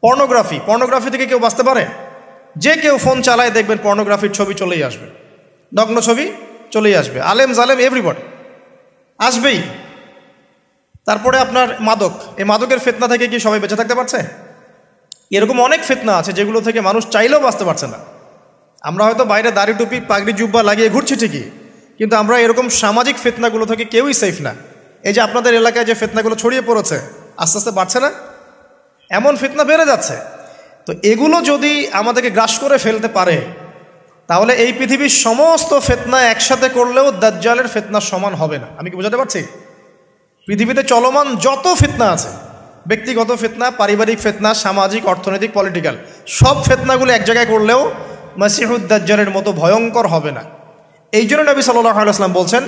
Pornography থেকে কেউ বাঁচতে পারে? যে কেউ ফোন চালায় দেখবেন পর্নোগ্রাফির ছবি চলেই আসবে, নগ্ন ছবি চলেই আসবে, আলেম জালেম এভরিবডি আসবেই। তারপরে আপনার মাদক, এই মাদকের ফিতনা থেকে কি সবাই বেঁচে থাকতে পারছে? এরকম অনেক ফিতনা আছে যেগুলো থেকে মানুষ চাইলেও বাঁচতে পারছে না। আমরা হয়তো বাইরে দাড়ি টুপি পাগড়ি জুব্বা লাগিয়ে ঘুরছি ঠিকই, কিন্তু আমরা এরকম সামাজিক ফিতনাগুলো থেকে কেউই সেফ না। এই যে আপনাদের এলাকায় যে ফিতনাগুলো ছড়িয়ে পড়েছে, আস্তে আস্তে বাড়ছে না? এমন ফিতনা বেড়ে যাচ্ছে। তো এগুলো যদি আমাদেরকে গ্রাস করে ফেলতে পারে, তাহলে এই পৃথিবীর সমস্ত ফিতনা একসাথে করলেও দাজ্জালের ফিতনার সমান হবে না। আমি কি বোঝাতে পারছি? পৃথিবীতে চলমান যত ফিতনা আছে, ব্যক্তিগত ফিতনা, পারিবারিক ফিতনা, সামাজিক, অর্থনৈতিক, পলিটিক্যাল, সব ফিতনাগুলো এক জায়গায় করলেও মাসিহুদ দাজ্জালের মতো ভয়ঙ্কর হবে না। এই জন্য নবী সাল্লাল্লাহু আলাইহি ওয়াসাল্লাম বলছেন,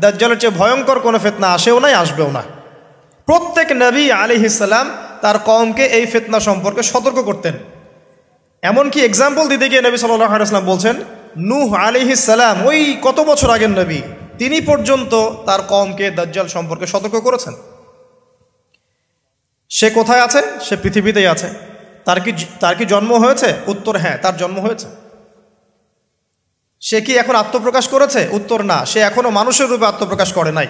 দাজ্জালের চেয়ে ভয়ঙ্কর কোনো ফিতনা আসেও নাই, আসবেও না। প্রত্যেক নবী আলাইহিস সালাম তার কওমকে এই ফিতনা সম্পর্কে সতর্ক করতেন। এমনকি এক্সাম্পল দিতে গিয়ে নবী সাল্লাল্লাহু আলাইহি ওয়াসাল্লাম বলছেন, নূহ আলাইহিস সালাম, ওই কত বছর আগের নবী, তিনি পর্যন্ত তার কওমকে দাজ্জাল সম্পর্কে সতর্ক করেছেন। সে কোথায় আছে? সে পৃথিবীতেই আছে। তার কি জন্ম হয়েছে? উত্তর হ্যাঁ, তার জন্ম হয়েছে। সে কি এখন আত্মপ্রকাশ করেছে? উত্তর না, সে এখনো মানুষের রূপে আত্মপ্রকাশ করে নাই।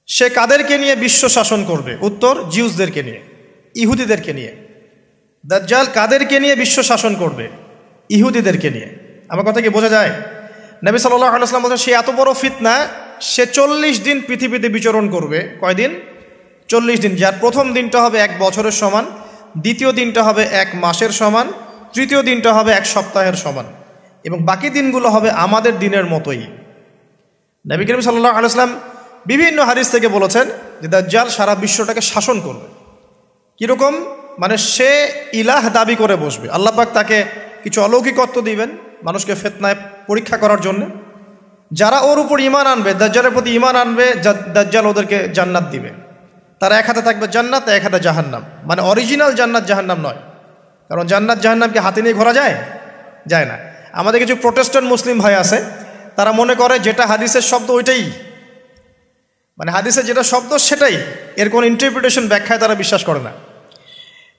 সে কাদেরকে নিয়ে বিশ্ব শাসন করবে? উত্তর, জিউসদেরকে নিয়ে, ইহুদিদেরকে নিয়ে। দাজ্জাল কাদেরকে নিয়ে বিশ্ব শাসন করবে? ইহুদিদেরকে নিয়ে। আমার কথা কি বোঝা যায়? নবী সাল্লাল্লাহু আলাইহি ওয়াসাল্লাম বলেন, সে এত বড় ফিতনা, সে 40 দিন পৃথিবীতে বিচরণ করবে। কয়দিন? 40 দিন। যার প্রথম দিনটা হবে 1 বছরের সমান, দ্বিতীয় দিনটা হবে 1 মাসের সমান, তৃতীয় দিনটা হবে 1 সপ্তাহের সমান, এবং বাকি দিনগুলো হবে আমাদের দিনের মতোই। নবী করিম সাল্লাল্লাহু আলাইহি ওয়াসাল্লাম বিভিন্ন হাদিস থেকে বলেছেন যে দাজ্জাল সারা বিশ্বটাকে শাসন করবে। কীরকম? মানে সে ইলাহ দাবি করে বসবে। আল্লাহ পাক তাকে কিছু অলৌকিকত্ব দিবেন মানুষকে ফিতনায় পরীক্ষা করার জন্য। যারা ওর উপর ঈমান আনবে, দাজ্জালের প্রতি ঈমান আনবে, দাজ্জাল ওদেরকে জান্নাত দিবে। তার এক হাতে থাকবে জান্নাত, এক হাতে জাহান্নাম। মানে অরিজিনাল জান্নাত জাহান্নাম নয়, কারণ জান্নাত জাহান্নামকে হাতে নিয়ে ঘোরা যায়? যায় না। আমাদের কিছু প্রোটেস্ট্যান্ট মুসলিম ভাই আছে, তারা মনে করে যেটা হাদিসের শব্দ ওইটাই, মানে হাদিসে যেটা শব্দ সেটাই, এর কোনো ইন্টারপ্রিটেশন, ব্যাখ্যায় তারা বিশ্বাস করে না।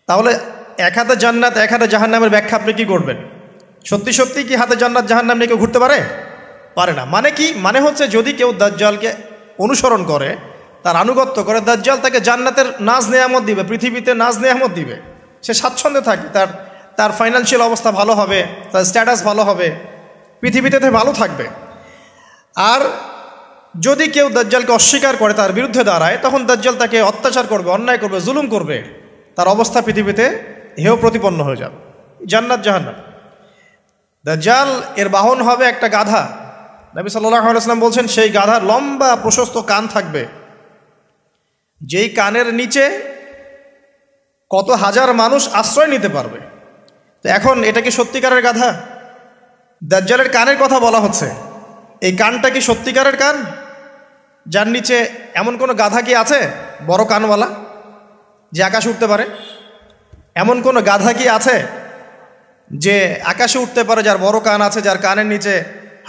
তাহলে এক হাতে জান্নাত এক হাতে জাহান্নামের ব্যাখ্যা আপনি কী করবেন? সত্যি সত্যি কি হাতে জান্নাত জাহান্নাম নিয়ে কেউ ঘুরতে পারে? পারে না। মানে কি? মানে হচ্ছে যদি কেউ দাজ্জালকে অনুসরণ করে, তার আনুগত্য করে, দাজ্জাল তাকে জান্নাতের নাজ নেয়ামত দিবে, পৃথিবীতে নাজ নেয়ামত দিবে, সে স্বাচ্ছন্দ্যে থাকে, তার ফাইন্যান্সিয়াল অবস্থা ভালো হবে, তার স্ট্যাটাস ভালো হবে, পৃথিবীতে ভালো থাকবে। আর যদি কেউ দাজ্জালকে অস্বীকার করে, তার বিরুদ্ধে দাঁড়ায়, তখন দাজ্জাল তাকে অত্যাচার করবে, অন্যায় করবে, জুলুম করবে, তার অবস্থা পৃথিবীতে হেয় প্রতিপন্ন হয়ে যাবে। জান্নাত জাহান্নাম। দাজ্জাল এর বাহন হবে একটা গাধা। নবী সাল্লাল্লাহু আলাইহি ওয়াসাল্লাম বলছেন, সেই গাধার লম্বা প্রশস্ত কান থাকবে, যেই কানের নিচে কত হাজার মানুষ আশ্রয় নিতে পারবে। তো এখন এটা কি সত্যিকারের গাধা? দাজ্জালের কানের কথা বলা হচ্ছে, এই কানটা কি সত্যিকারের কান? যার নিচে এমন কোনো গাধা কি আছে বড় কানওয়ালা যে আকাশে উঠতে পারে? এমন কোনো গাধা কি আছে যে আকাশে উঠতে পারে, যার বড় কান আছে, যার কানের নিচে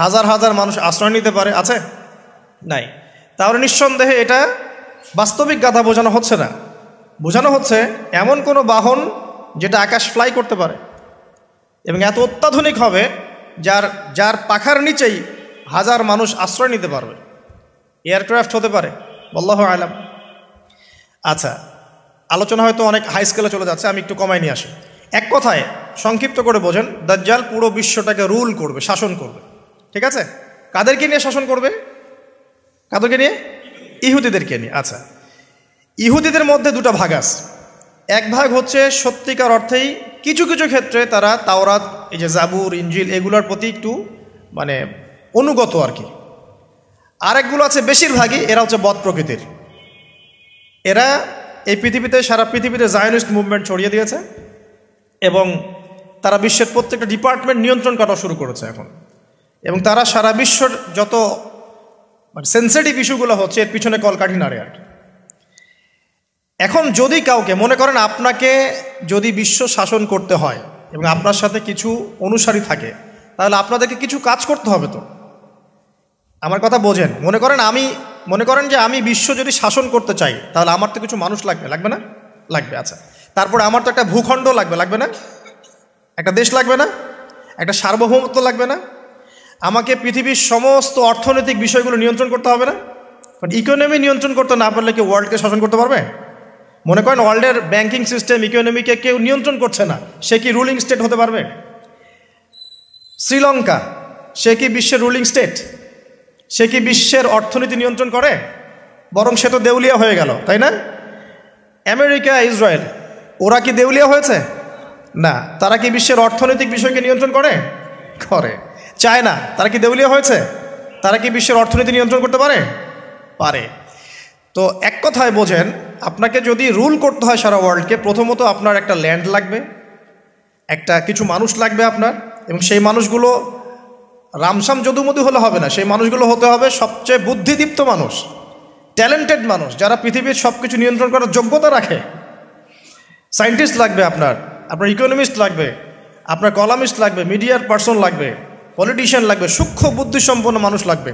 হাজার হাজার মানুষ আশ্রয় নিতে পারে? আছে? নাই। তাহলে নিঃসন্দেহে এটা বাস্তবিক গাধা বোঝানো হচ্ছে না, বোঝানো হচ্ছে এমন কোনো বাহন যেটা আকাশ ফ্লাই করতে পারে এবং এত অত্যাধুনিক হবে যার পাখার নিচেই হাজার মানুষ আশ্রয় নিতে পারবে। এয়ারক্রাফট হতে পারে, আল্লাহু আলাম। আচ্ছা, আলোচনা হয়তো অনেক হাই স্কেলে চলে যাচ্ছে, আমি একটু কমাই নিয়ে আসি। এক কথায় সংক্ষিপ্ত করে বোঝেন, দাজ্জাল পুরো বিশ্বটাকে রুল করবে, শাসন করবে। ঠিক আছে? কাদেরকে নিয়ে শাসন করবে? কাদেরকে নিয়ে? ইহুদিদেরকে নিয়ে। আচ্ছা, ইহুদিদের মধ্যে দুটো ভাগ আছে। এক ভাগ হচ্ছে সত্যিকার অর্থেই কিছু কিছু ক্ষেত্রে তারা তাওরাত, এই যে জাবুর, ইনজিল, এগুলোর প্রতি একটু মানে অনুগত আর কি। আরেকগুলো আছে বেশিরভাগই এরা হচ্ছে বদ প্রকৃতির। এরা এই পৃথিবীতে, সারা পৃথিবীতে জায়নিস্ট মুভমেন্ট ছড়িয়ে দিয়েছে এবং তারা বিশ্বের প্রত্যেকটা ডিপার্টমেন্ট নিয়ন্ত্রণ করা শুরু করেছে এখন। এবং তারা সারা বিশ্বর যত মানে সেন্সিটিভ ইস্যুগুলো হচ্ছে এর পিছনে কলকাঠি নাড়ে আর কি। এখন যদি কাউকে মনে করেন, আপনাকে যদি বিশ্ব শাসন করতে হয় এবং আপনার সাথে কিছু অনুসারী থাকে, তাহলে আপনাদেরকে কিছু কাজ করতে হবে। তো আমার কথা বোঝেন। মনে করেন যে আমি বিশ্ব যদি শাসন করতে চাই, তাহলে আমার তো কিছু মানুষ লাগবে, লাগবে না? লাগবে। আচ্ছা, তারপরে আমার তো একটা ভূখণ্ড লাগবে, লাগবে না? একটা দেশ লাগবে না? একটা সার্বভৌমত্ব লাগবে না? আমাকে পৃথিবীর সমস্ত অর্থনৈতিক বিষয়গুলো নিয়ন্ত্রণ করতে হবে না? কারণ ইকোনমি নিয়ন্ত্রণ করতে না পারলে কি ওয়ার্ল্ডকে শাসন করতে পারবে? মনে করেন ওয়ার্ল্ডের ব্যাংকিং সিস্টেম, ইকোনমিকে কেউ নিয়ন্ত্রণ করছে না, সে কি রুলিং স্টেট হতে পারবে? শ্রীলঙ্কা, সে কি বিশ্বের রুলিং স্টেট? সে কি বিশ্বের অর্থনীতি নিয়ন্ত্রণ করে? বরং সে তো দেউলিয়া হয়ে গেল, তাই না? আমেরিকা, ইসরায়েল, ওরা কি দেউলিয়া হয়েছে? না। তারা কি বিশ্বের অর্থনৈতিক বিষয়কে নিয়ন্ত্রণ করে? করে। চায়না, তারা কি দেউলিয়া হয়েছে? তারা কি বিশ্বের অর্থনীতি নিয়ন্ত্রণ করতে পারে? পারে। তো এক কথায় বোঝেন, আপনাকে যদি রুল করতে হয় সারা ওয়ার্ল্ডকে, প্রথমত আপনার একটা ল্যান্ড লাগবে, একটা কিছু মানুষ লাগবে আপনার, এবং সেই মানুষগুলো রামসাম যদুমধু হলে হবে না, সেই মানুষগুলো হতে হবে সবচেয়ে বুদ্ধিদীপ্ত মানুষ, ট্যালেন্টেড মানুষ, যারা পৃথিবীর সব কিছু নিয়ন্ত্রণ করার যোগ্যতা রাখে। সায়েন্টিস্ট লাগবে আপনার, আপনার ইকোনমিস্ট লাগবে, আপনার কলামিস্ট লাগবে, মিডিয়ার পার্সন লাগবে, পলিটিশিয়ান লাগবে, সূক্ষ্ম বুদ্ধিসম্পন্ন মানুষ লাগবে।